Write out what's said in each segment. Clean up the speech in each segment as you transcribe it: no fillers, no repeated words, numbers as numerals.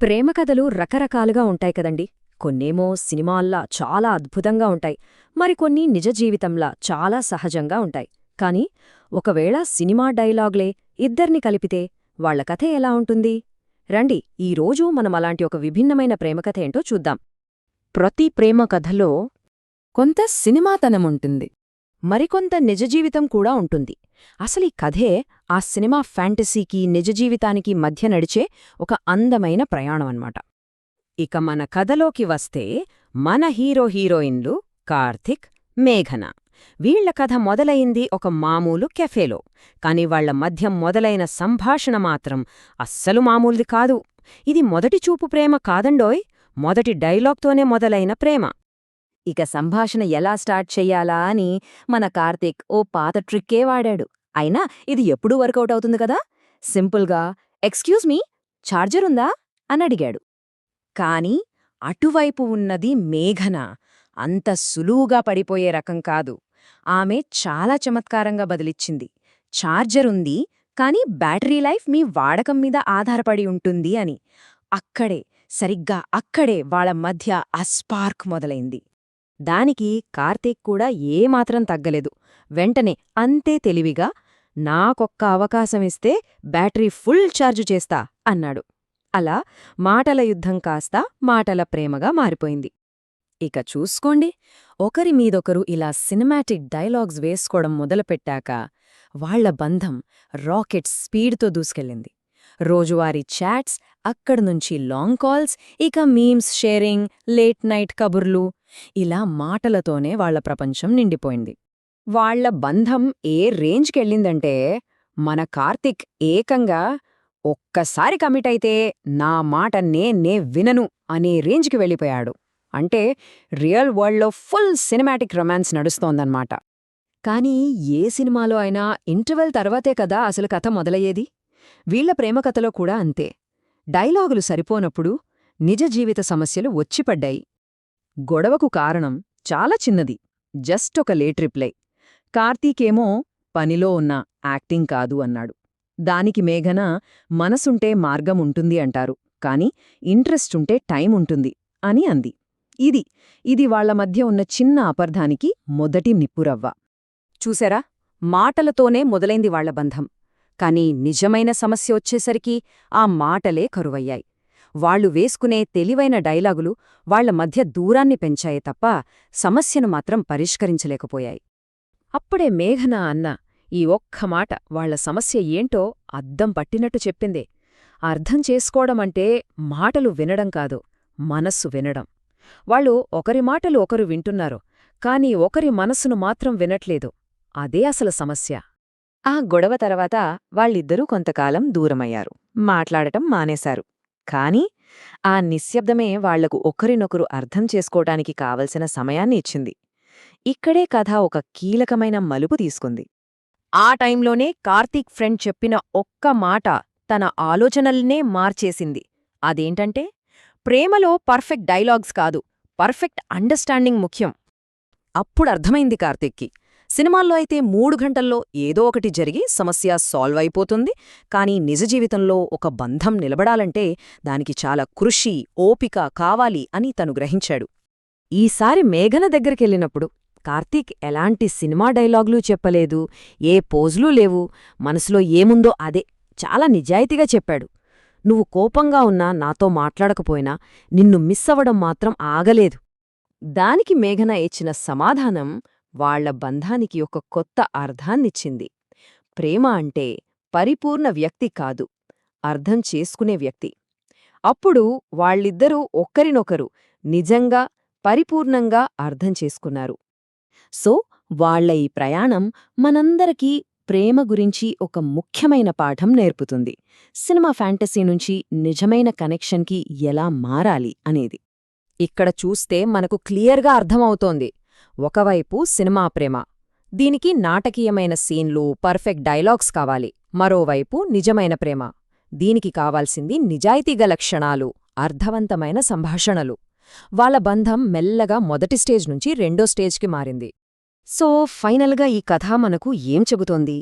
ప్రేమ కథలు రకరకాలుగా ఉంటాయి కదండి. కొన్నేమో సినిమాల్లా చాలా అద్భుతంగా ఉంటాయి, మరికొన్ని నిజ జీవితంలా చాలా సహజంగా ఉంటాయి. కాని ఒకవేళ సినిమా డైలాగ్లే ఇద్దర్ని కలిపితే వాళ్ల కథ ఎలా ఉంటుంది? రండి, ఈరోజు మనమలాంటి ఒక విభిన్నమైన ప్రేమకథ ఏంటో చూద్దాం. ప్రతి ప్రేమ కథలో కొంత సినిమాతనముంటుంది. మరికొంత నిజ జీవితం కూడా ఉంటుంది. అసలీ కథే ఆ సినిమా ఫ్యాంటసీకి నిజ జీవితానికి మధ్య నడిచే ఒక అందమైన ప్రయాణమన్నమాట. ఇక మన కథలోకి వస్తే మన హీరోయిన్లు కార్తిక్, మేఘన. వీళ్ల కథ మొదలయింది ఒక మామూలు కెఫేలో. కాని వాళ్ల మధ్య మొదలైన సంభాషణ మాత్రం అస్సలు మామూలుది కాదు. ఇది మొదటి చూపు ప్రేమ కాదండోయ్, మొదటి డైలాగ్తోనే మొదలైన ప్రేమ. ఇక సంభాషణ ఎలా స్టార్ట్ చెయ్యాలా అని మన కార్తీక్ ఓ పాత ట్రిక్కే వాడాడు. అయినా ఇది ఎప్పుడూ వర్కౌట్ అవుతుంది కదా. సింపుల్గా ఎక్స్క్యూజ్ మీ, ఛార్జరుందా అని అడిగాడు. కాని అటువైపు ఉన్నది మేఘన. అంత సులువుగా పడిపోయే రకం కాదు. ఆమె చాలా చమత్కారంగా బదిలిచ్చింది. ఛార్జరుంది, కాని బ్యాటరీ లైఫ్ మీ వాడకం మీద ఆధారపడి ఉంటుంది అని. సరిగ్గా అక్కడే వాళ్ళ మధ్య ఆ స్పార్క్ మొదలైంది. దానికి కార్తీక్ కూడా ఏమాత్రం తగ్గలేదు. వెంటనే అంతే తెలివిగా, నాకొక్క అవకాశమిస్తే బ్యాటరీ ఫుల్ ఛార్జు చేస్తా అన్నాడు. అలా మాటల యుద్ధం కాస్త మాటల ప్రేమగా మారిపోయింది. ఇక చూసుకోండి, ఒకరి మీదొకరు ఇలా సినిమాటిక్ డైలాగ్స్ వేసుకోవడం మొదలుపెట్టాక వాళ్ల బంధం రాకెట్ స్పీడ్తో దూసుకెళ్ళింది. రోజువారీ చాట్స్, అక్కడ్నుంచి లాంగ్ కాల్స్, ఇక మీమ్స్ షేరింగ్, లేట్ నైట్ కబుర్లు, ఇలా మాటలతోనే వాళ్ల ప్రపంచం నిండిపోయింది. వాళ్ల బంధం ఏ రేంజ్కెళ్ళిందంటే మన కార్తిక్ ఏకంగా ఒక్కసారి కమిటైతే నా మాట నే వినను అనే రేంజ్కి వెళ్ళిపోయాడు. అంటే రియల్ వరల్డ్లో ఫుల్ సినిమాటిక్ రొమాన్స్ నడుస్తోందన్నమాట. కానీ ఏ సినిమాలో అయినా ఇంటర్వెల్ తర్వాతే కదా అసలు కథ మొదలయ్యేది. వీళ్ల ప్రేమకథలో కూడా అంతే. డైలాగులు సరిపోనప్పుడు నిజ జీవిత సమస్యలు వచ్చిపడ్డాయి. గొడవకు కారణం చాలా చిన్నది, జస్ట్ ఒక లేట్ రిప్లై. కార్తీకేమో పనిలో ఉన్న యాక్టింగ్ కాదు అన్నాడు. దానికి మేఘన మనసుంటే మార్గం ఉంటుంది అంటారు, కాని ఇంట్రెస్ట్ ఉంటే టైం ఉంటుంది అని అంది. ఇది వాళ్ల మధ్య ఉన్న చిన్న అపర్ధానికి మొదటి నిప్పురవ్వ. చూసారా, మాటలతోనే మొదలైంది వాళ్ల బంధం. కాని నిజమైన సమస్య వచ్చేసరికి ఆ మాటలే కరువయ్యాయి. వాళ్లు వేసుకునే తెలివైన డైలాగులు వాళ్ల మధ్య దూరాన్ని పెంచాయే తప్ప సమస్యను మాత్రం పరిష్కరించలేకపోయాయి. అప్పుడే మేఘన అన్న ఈ ఒక్క మాట వాళ్ల సమస్య ఏంటో అద్దం పట్టినట్టు చెప్పిందే. అర్థం చేసుకోవడమంటే మాటలు వినడం కాదు, మనస్సు వినడం. వాళ్ళు ఒకరి మాటలు ఒకరు వింటున్నారు, కాని ఒకరి మనస్సును మాత్రం వినట్లేదు. అదే అసలు సమస్య. ఆ గొడవ తర్వాత వాళ్ళిద్దరూ కొంతకాలం దూరమయ్యారు, మాట్లాడటం మానేశారు. కాని ఆ నిశ్శబ్దమే వాళ్లకు ఒకరినొకరు అర్థం చేసుకోవటానికి కావలసిన సమయాన్ని ఇచ్చింది. ఇక్కడే కథ ఒక కీలకమైన మలుపు తీసుకుంది. ఆ టైంలోనే కార్తీక్ ఫ్రెండ్ చెప్పిన ఒక్క మాట తన ఆలోచనల్నే మార్చేసింది. అదేంటంటే, ప్రేమలో పర్ఫెక్ట్ డైలాగ్స్ కాదు, పర్ఫెక్ట్ అండర్స్టాండింగ్ ముఖ్యం. అప్పుడర్థమైంది కార్తీక్కి, సినిమాల్లో అయితే 3 గంటల్లో ఏదో ఒకటి జరిగి సమస్య సాల్వ్ అయిపోతుంది. కానీ నిజ జీవితంలో ఒక బంధం నిలబడాలంటే దానికి చాలా కృషి, ఓపిక కావాలి అని తను గ్రహించాడు. ఈసారి మేఘన దగ్గరికెళ్ళినప్పుడు కార్తీక్ ఎలాంటి సినిమా డైలాగులూ చెప్పలేదు, ఏ పోజులూ లేవు. మనసులో ఏముందో అదే చాలా నిజాయితీగా చెప్పాడు. నువ్వు కోపంగా ఉన్నా, నాతో మాట్లాడకపోయినా నిన్ను మిస్ అవ్వడం మాత్రం ఆగలేదు. దానికి మేఘన ఇచ్చిన సమాధానం వాళ్ల బంధానికి ఒక కొత్త అర్థాన్నిచ్చింది. ప్రేమ అంటే పరిపూర్ణ వ్యక్తి కాదు, అర్థం చేసుకునే వ్యక్తి. అప్పుడు వాళ్ళిద్దరూ ఒకరినొకరు నిజంగా పరిపూర్ణంగా అర్థం చేసుకున్నారు. సో వాళ్ల ఈ ప్రయాణం మనందరికీ ప్రేమ గురించి ఒక ముఖ్యమైన పాఠం నేర్పుతుంది. సినిమా ఫ్యాంటసీ నుంచి నిజమైన కనెక్షన్కి ఎలా మారాలి అనేది ఇక్కడ చూస్తే మనకు క్లియర్గా అర్థమవుతోంది. ఒకవైపు సినిమా ప్రేమ, దీనికి నాటకీయమైన సీన్లు, పర్ఫెక్ట్ డైలాగ్స్ కావాలి. మరోవైపు నిజమైన ప్రేమ, దీనికి కావాల్సింది నిజాయితీగల క్షణాలు, అర్థవంతమైన సంభాషణలు. వాళ్ల బంధం మెల్లగా మొదటి స్టేజ్ నుంచి రెండో స్టేజ్కి మారింది. సో ఫైనల్గా ఈ కథ మనకు ఏం చెబుతోంది?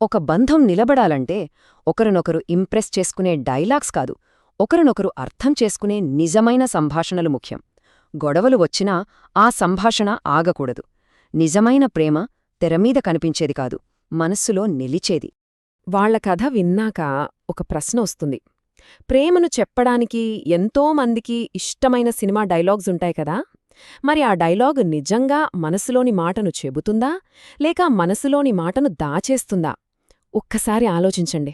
ఒక బంధం నిలబడాలంటే ఒకరినొకరు ఇంప్రెస్ చేసుకునే డైలాగ్స్ కాదు, ఒకరినొకరు అర్థం చేసుకునే నిజమైన సంభాషణలు ముఖ్యం. గొడవలు వచ్చినా ఆ సంభాషణ ఆగకూడదు. నిజమైన ప్రేమ తెరమీద కనిపించేది కాదు, మనస్సులో నిలిచేది. వాళ్ల కథ విన్నాక ఒక ప్రశ్న వస్తుంది. ప్రేమను చెప్పడానికి ఎంతోమందికి ఇష్టమైన సినిమా డైలాగ్స్ ఉంటాయి కదా, మరి ఆ డైలాగ్ నిజంగా మనసులోని మాటను చెబుతుందా లేక మనసులోని మాటను దాచేస్తుందా? ఒక్కసారి ఆలోచించండి.